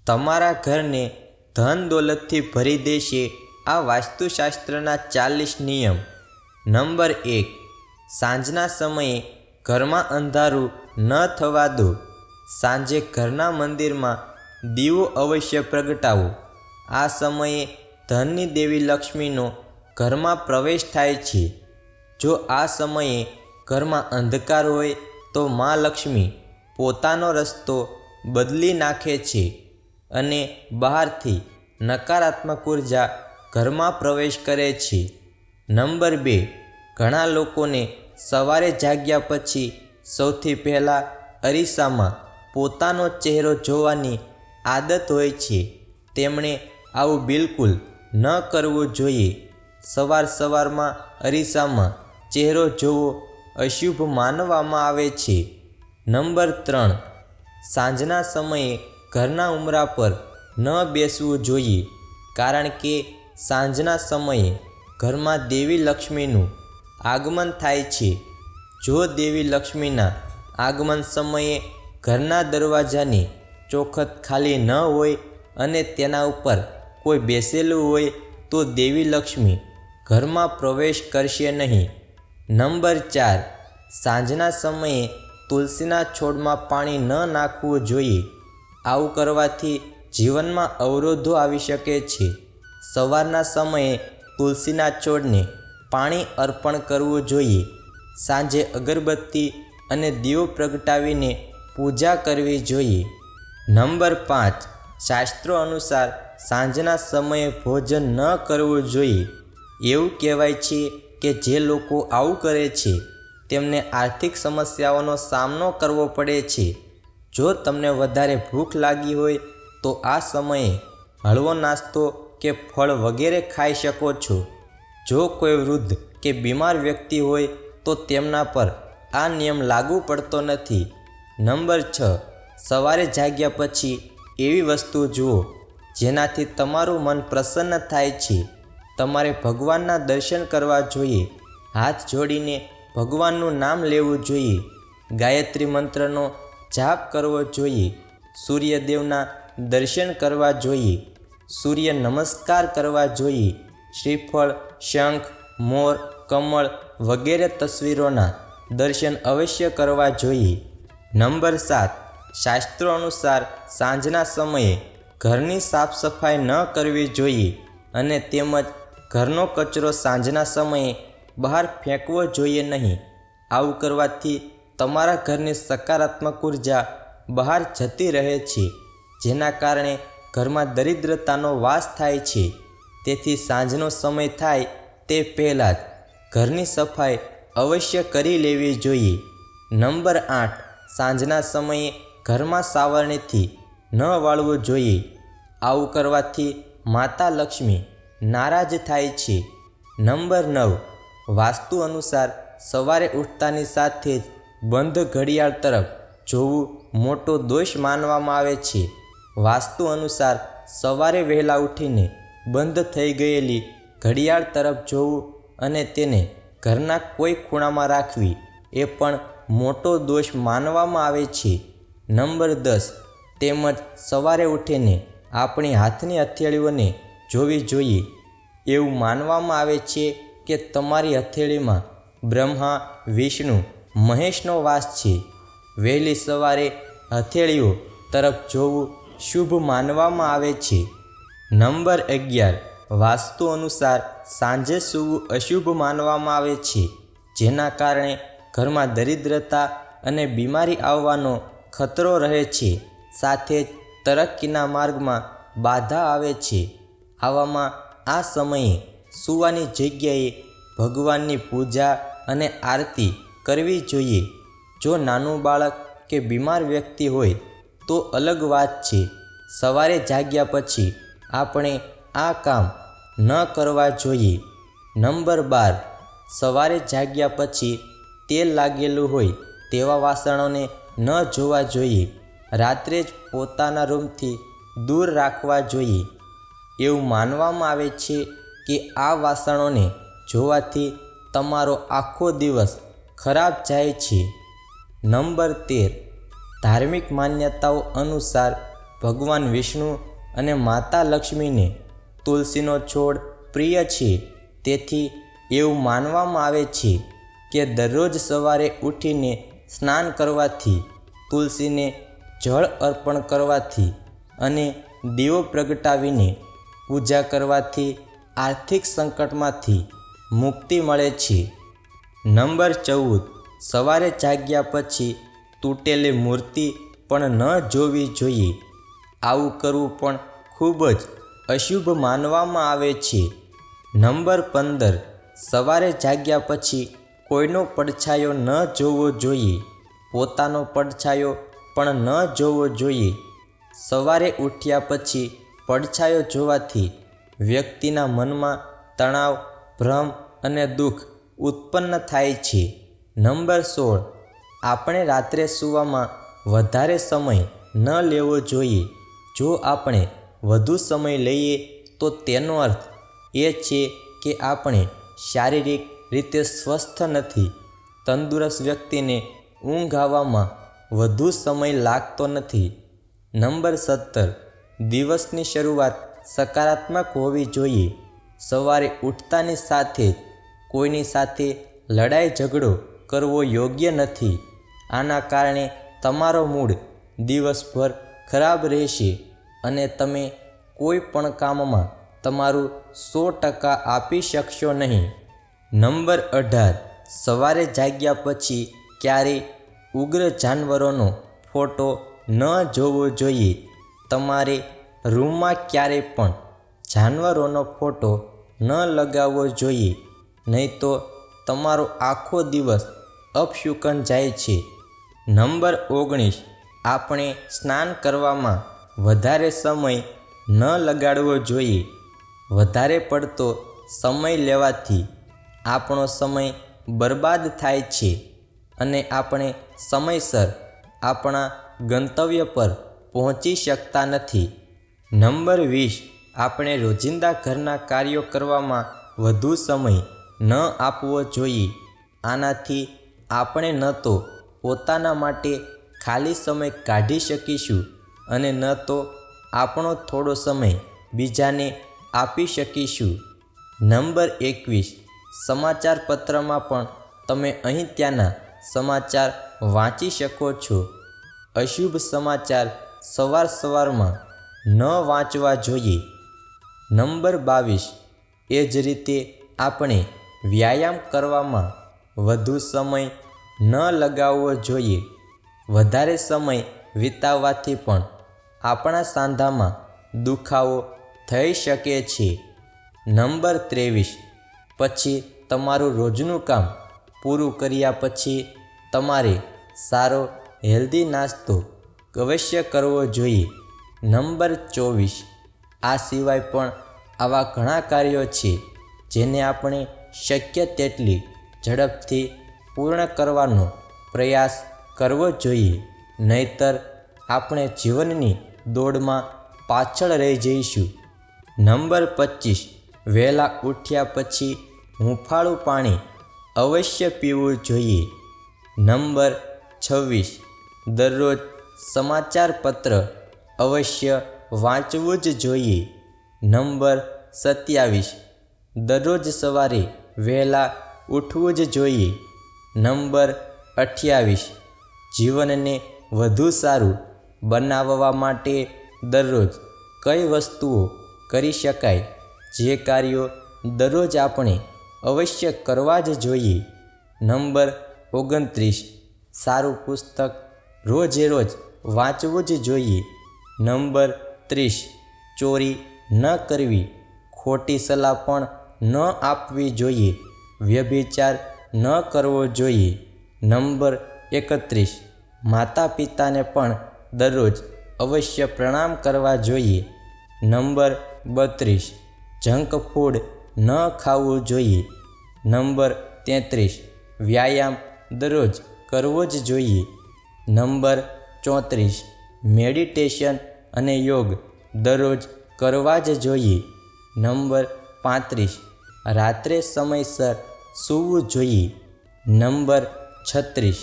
તમારા ઘરને ધન દોલતથી ભરી દેશે આ વાસ્તુશાસ્ત્રના 40 નિયમ। નંબર 1, સાંજના સમયે ઘરમાં અંધારું ન થવા દો। સાંજે ઘરના મંદિરમાં દીવો અવશ્ય પ્રગટાવો। આ સમયે ધનની દેવી લક્ષ્મીનો ઘરમાં પ્રવેશ થાય છે। જો આ સમયે ઘરમાં અંધકાર હોય તો મા લક્ષ્મી પોતાનો રસ્તો બદલી નાખે છે અને બહારથી નકારાત્મક ઉર્જા ઘરમાં પ્રવેશ કરે છે। નંબર 2, ઘણા લોકોને સવારે જાગ્યા પછી સૌથી પહેલાં અરીસામાં પોતાનો ચહેરો જોવાની આદત હોય છે। તેમણે આવું બિલકુલ ન કરવું જોઈએ। સવારમાં અરીસામાં ચહેરો જોવો અશુભ માનવામાં આવે છે। નંબર 3, સાંજના સમયે ઘરના ઉંબરા પર ન બેસવું જોઈએ, કારણ કે સાંજના સમયે ઘરમાં દેવી લક્ષ્મીનું આગમન થાય છે। જો દેવી લક્ષ્મીના આગમન સમયે ઘરના દરવાજાની ચોખઠ ખાલી ન હોય અને તેના ઉપર કોઈ બેસેલું હોય તો દેવી લક્ષ્મી ઘરમાં પ્રવેશ કરશે નહીં। નંબર 4, સાંજના સમયે તુલસીના છોડમાં પાણી ન નાખવું જોઈએ। આવું કરવાથી જીવનમાં અવરોધો આવી શકે છે। સવારના સમયે તુલસીના છોડને પાણી અર્પણ કરવું જોઈએ। સાંજે અગરબત્તી અને દીવો પ્રગટાવીને પૂજા કરવી જોઈએ। નંબર 5, શાસ્ત્રો અનુસાર સાંજના સમયે ભોજન ન કરવું જોઈએ। એવું કહેવાય છે કે જે લોકો આવું કરે છે તેમને આર્થિક સમસ્યાઓનો સામનો કરવો પડે છે। જો તમને વધારે ભૂખ લાગી હોય તો આ સમયે હળવો નાસ્તો કે ફળ વગેરે ખાઈ શકો છો। જો કોઈ વૃદ્ધ કે બીમાર વ્યક્તિ હોય તો તેમના પર આ નિયમ લાગુ પડતો નથી। નંબર 6, સવારે જાગ્યા પછી એવી વસ્તુ જુઓ જેનાથી તમારું મન પ્રસન્ન થાય છે। તમારે ભગવાનના દર્શન કરવા જોઈએ। હાથ જોડીને ભગવાનનું નામ લેવું જોઈએ। ગાયત્રી મંત્રનો જાપ કરવો જોઈએ। સૂર્યદેવના દર્શન કરવા જોઈએ। સૂર્ય નમસ્કાર કરવા જોઈએ। શ્રીફળ, શંખ, મોર, કમળ વગેરે તસવીરોના દર્શન અવશ્ય કરવા જોઈએ। નંબર 7, શાસ્ત્રો અનુસાર સાંજના સમયે ઘરની સાફ સફાઈ ન કરવી જોઈએ અને તેમજ ઘરનો કચરો સાંજના સમયે બહાર ફેંકવો જોઈએ નહીં। આવું કરવાથી તમારા ઘરની સકારાત્મક ઉર્જા બહાર જતી રહે છે, જેના કારણે ઘરમાં દરિદ્રતાનો વાસ થાય છે। તેથી સાંજનો સમય થાય તે પહેલાં જ ઘરની સફાઈ અવશ્ય કરી લેવી જોઈએ। નંબર 8, સાંજના સમયે ઘરમાં સાવરણીથી ન વાળવું જોઈએ। આવું કરવાથી માતા લક્ષ્મી નારાજ થાય છે। નંબર 9, વાસ્તુ અનુસાર સવારે ઉઠતાની સાથે જ બંધ ઘડિયાળ તરફ જોવું મોટો દોષ માનવામાં આવે છે। વાસ્તુ અનુસાર સવારે વહેલા ઉઠીને બંધ થઈ ગયેલી ઘડિયાળ તરફ જોવું અને તેને ઘરના કોઈ ખૂણામાં રાખવી એ પણ મોટો દોષ માનવામાં આવે છે। નંબર 10, તેમજ સવારે ઉઠીને આપણી હાથની હથેળીઓને જોવી જોઈએ। એવું માનવામાં આવે છે કે તમારી હથેળીમાં બ્રહ્મા, વિષ્ણુ, મહેશનો વાસ છે। વહેલી સવારે હથેળીઓ તરફ જોવું શુભ માનવામાં આવે છે। નંબર 11, વાસ્તુ અનુસાર સાંજે સૂવું અશુભ માનવામાં આવે છે, જેના કારણે ઘરમાં દરિદ્રતા અને બીમારી આવવાનો ખતરો રહે છે। સાથે જ તરક્કીના માર્ગમાં બાધા આવે છે। આવામાં આ સમયે સૂવાની જગ્યાએ ભગવાનની પૂજા અને આરતી કરવી જોઈએ। જો નાનું બાળક કે બીમાર વ્યક્તિ હોય તો અલગ વાત છે। સવારે જાગ્યા પછી આપણે આ કામ ન કરવા જોઈએ। નંબર 12, સવારે જાગ્યા પછી તેલ લાગેલું હોય તેવા વાસણોને ન જોવા જોઈએ। રાત્રે જ પોતાના રૂમથી દૂર રાખવા જોઈએ। એવું માનવામાં આવે છે કે આ વાસણોને જોવાથી તમારો આખો દિવસ ખરાબ જાય છે। નંબર 13, ધાર્મિક માન્યતાઓ અનુસાર ભગવાન વિષ્ણુ અને માતા લક્ષ્મીને તુલસીનો છોડ પ્રિય છે. તેથી એવું માનવામાં આવે છે કે દરરોજ સવારે ઉઠીને સ્નાન કરવાથી, તુલસીને જળ અર્પણ કરવાથી અને દીવો પ્રગટાવીને પૂજા કરવાથી આર્થિક સંકટમાંથી મુક્તિ મળે છે. નંબર 14, સવારે જાગ્યા પછી તૂટેલી મૂર્તિ પણ ન જોવી જોઈએ. આવું કરવું પણ ખૂબ જ અશુભ માનવામાં આવે છે. નંબર 15, સવારે જાગ્યા પછી કોઈનો પડછાયો ન જોવો જોઈએ. પોતાનો પડછાયો પણ ન જોવો જોઈએ. સવારે ઉઠ્યા પછી પડછાયો જોવાથી વ્યક્તિના મનમાં તણાવ, ભ્રમ અને દુઃખ ઉત્પન્ન થાય છે. નંબર 16, આપણે રાત્રે સૂવામાં વધારે સમય ન લેવો જોઈએ. જો આપણે વધુ સમય લઈએ તો તેનો અર્થ એ છે કે આપણે શારીરિક રીતે સ્વસ્થ નથી. તંદુરસ્ત વ્યક્તિને ઊંઘ આવવામાં વધુ સમય લાગતો નથી. નંબર 17, દિવસની શરૂઆત સકારાત્મક હોવી જોઈએ. સવારે ઉઠતાની સાથે જ કોઈની સાથે લડાઈ ઝઘડો કરવો યોગ્ય નથી. આના કારણે તમારો મૂડ દિવસભર ખરાબ રહેશે અને તમે કોઈ પણ કામમાં તમારું 100% આપી શકશો નહીં. નંબર 18, સવારે જાગ્યા પછી ક્યારેય ઉગ્ર જાનવરોનો ફોટો ન જોવો જોઈએ. તમારે રૂમમાં ક્યારેય પણ જાનવરોનો ફોટો ન લગાવવો જોઈએ, નહીં તો તમારો આખો દિવસ અપશુકન જાય છે. નંબર 19, આપણે સ્નાન કરવામાં વધારે સમય ન લગાડવો જોઈએ. વધારે પડતો સમય લેવાથી આપણો સમય બરબાદ થાય છે અને આપણે સમયસર આપણા ગંતવ્ય પર પહોંચી શકતા નથી. નંબર 20, આપણે રોજિંદા ઘરના કાર્યો કરવામાં વધુ સમય ન આપવો જોઈએ. આનાથી આપણે ન તો પોતાના માટે ખાલી સમય કાઢી શકીશું અને ન તો આપણો થોડો સમય બીજાને આપી શકીશું. નંબર 21, સમાચાર પત્રમાં પણ તમે અહીં ત્યાંના સમાચાર વાંચી શકો છો. અશુભ સમાચાર સવારમાં ન વાંચવા જોઈએ. નંબર 22, એ જ રીતે આપણે વ્યાયામ કરવામાં વધુ સમય ન લગાવવો જોઈએ. વધારે સમય વિતાવવાથી પણ આપણા સાંધામાં દુખાવો થઈ શકે છે. નંબર 23, પછી તમારું રોજનું કામ પૂરું કર્યા પછી તમારે સારો હેલ્ધી નાસ્તો અવશ્ય કરવો જોઈએ. નંબર 24, આ સિવાય પણ આવા ઘણા કાર્યો છે જેને આપણે શક્ય તેટલી ઝડપથી પૂર્ણ કરવાનો પ્રયાસ કરવો જોઈએ. નહીંતર આપણે જીવનની દોડમાં પાછળ રહી જઈશું. નંબર 25, વહેલા ઉઠ્યા પછી હૂંફાળું પાણી અવશ્ય પીવું જોઈએ. નંબર 26, દરરોજ સમાચાર પત્ર અવશ્ય વાંચવું જ જોઈએ. નંબર 27, દરરોજ સવારે વહેલા ઉઠવું જ જોઈએ. નંબર 28, જીવનને વધુ સારું બનાવવા માટે દરરોજ કઈ વસ્તુઓ કરી શકાય, જે કાર્યો દરરોજ આપણે અવશ્ય કરવા જ જોઈએ. નંબર 29, સારું પુસ્તક રોજે રોજ વાંચવું જ જોઈએ. નંબર 30, ચોરી ન કરવી, ખોટી સલાહ પણ ન આપવી જોઈએ. વ્યભિચાર ન કરવો જોઈએ. નંબર 31, માતા પિતાને પણ દરરોજ અવશ્ય પ્રણામ કરવા જોઈએ. નંબર 32, જંક ફૂડ ન ખાવું જોઈએ. નંબર 33, વ્યાયામ દરરોજ કરવો જ જોઈએ. નંબર 34, મેડિટેશન અને યોગ દરરોજ કરવા જ જોઈએ. નંબર 35, રાત્રે સમયસર સૂવું જોઈએ. નંબર 36,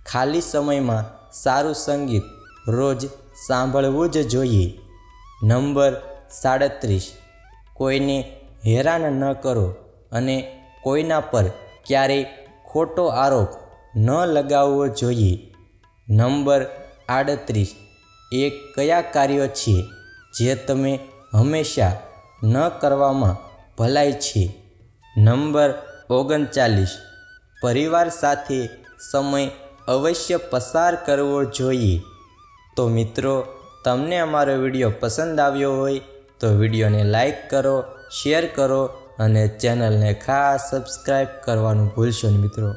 ખાલી સમયમાં સારું સંગીત રોજ સાંભળવું જ જોઈએ. નંબર 37, કોઈને હેરાન ન કરો અને કોઈના પર ક્યારેય ખોટો આરોપ ન લગાવવો જોઈએ. નંબર 38, એ કયા કાર્યો છે જે તમે હંમેશા ન કરવામાં ભલાઈ છે. નંબર 39, પરિવાર સાથે સમય અવશ્ય પસાર કરવો જોઈએ. તો મિત્રો, તમને અમારો વિડીયો પસંદ આવ્યો હોય તો વિડીયોને લાઈક કરો, શેર કરો અને ચેનલને ખાસ સબસ્ક્રાઈબ કરવાનું ભૂલશો નહીં મિત્રો.